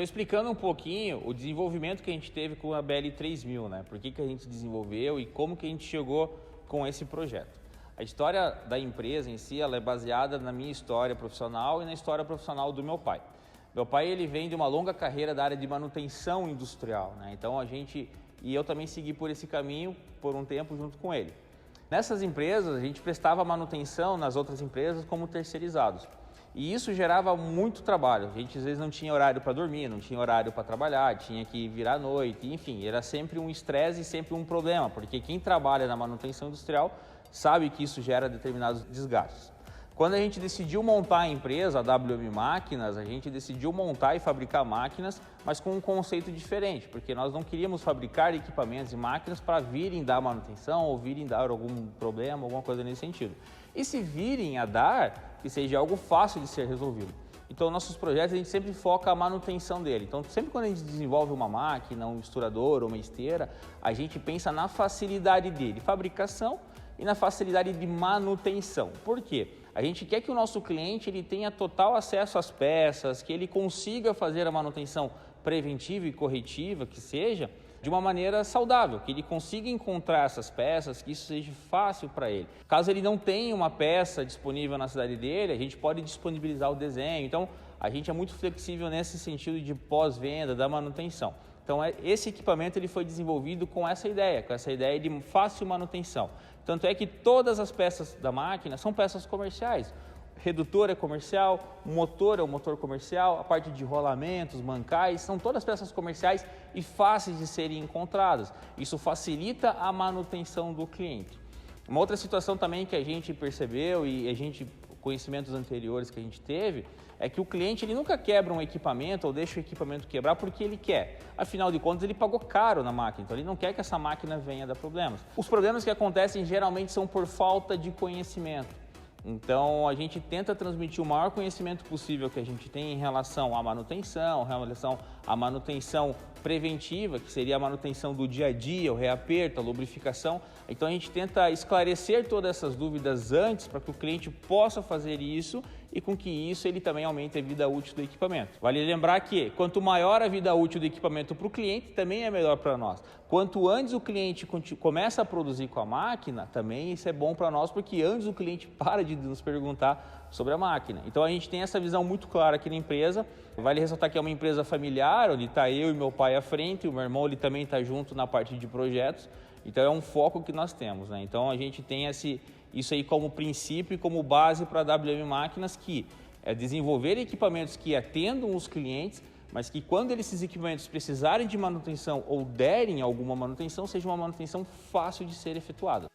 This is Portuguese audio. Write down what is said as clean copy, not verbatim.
Então, explicando um pouquinho o desenvolvimento que a gente teve com a BL3000, né? Por que a gente desenvolveu e como que a gente chegou com esse projeto. A história da empresa em si, ela é baseada na minha história profissional e na história profissional do meu pai. Meu pai, ele vem de uma longa carreira da área de manutenção industrial, né? Então, eu também segui por esse caminho por um tempo junto com ele. Nessas empresas, a gente prestava manutenção nas outras empresas como terceirizados. E isso gerava muito trabalho. A gente às vezes não tinha horário para dormir, não tinha horário para trabalhar, tinha que virar à noite, enfim, era sempre um estresse e sempre um problema, porque quem trabalha na manutenção industrial sabe que isso gera determinados desgastes. Quando a gente decidiu montar a empresa, a WM Máquinas, a gente decidiu montar e fabricar máquinas, mas com um conceito diferente, porque nós não queríamos fabricar equipamentos e máquinas para virem dar manutenção ou virem dar algum problema, alguma coisa nesse sentido. E se virem a dar, que seja algo fácil de ser resolvido. Então, nossos projetos, a gente sempre foca a manutenção dele. Então, sempre quando a gente desenvolve uma máquina, um misturador ou uma esteira, a gente pensa na facilidade dele, fabricação e na facilidade de manutenção. Por quê? A gente quer que o nosso cliente ele tenha total acesso às peças, que ele consiga fazer a manutenção preventiva e corretiva, que seja, de uma maneira saudável, que ele consiga encontrar essas peças, que isso seja fácil para ele. Caso ele não tenha uma peça disponível na cidade dele, a gente pode disponibilizar o desenho. Então, a gente é muito flexível nesse sentido de pós-venda, da manutenção. Então, esse equipamento ele foi desenvolvido com essa ideia de fácil manutenção. Tanto é que todas as peças da máquina são peças comerciais. Redutor é comercial, motor é um motor comercial, a parte de rolamentos, mancais, são todas peças comerciais e fáceis de serem encontradas. Isso facilita a manutenção do cliente. Uma outra situação também que a gente percebeu conhecimentos anteriores que a gente teve, é que o cliente ele nunca quebra um equipamento ou deixa o equipamento quebrar porque ele quer. Afinal de contas, ele pagou caro na máquina, então ele não quer que essa máquina venha dar problemas. Os problemas que acontecem geralmente são por falta de conhecimento. Então, a gente tenta transmitir o maior conhecimento possível que a gente tem em relação à manutenção, preventiva, que seria a manutenção do dia a dia, o reaperto, a lubrificação. Então, a gente tenta esclarecer todas essas dúvidas antes para que o cliente possa fazer isso e com que isso ele também aumente a vida útil do equipamento. Vale lembrar que quanto maior a vida útil do equipamento para o cliente, também é melhor para nós. Quanto antes o cliente começa a produzir com a máquina, também isso é bom para nós, porque antes o cliente para de nos perguntar sobre a máquina. Então a gente tem essa visão muito clara aqui na empresa. Vale ressaltar que é uma empresa familiar, onde está eu e meu pai à frente, o meu irmão ele também está junto na parte de projetos. Então é um foco que nós temos, né? Então a gente tem isso aí como princípio e como base para a WM Máquinas, que é desenvolver equipamentos que atendam os clientes, mas que quando esses equipamentos precisarem de manutenção ou derem alguma manutenção, seja uma manutenção fácil de ser efetuada.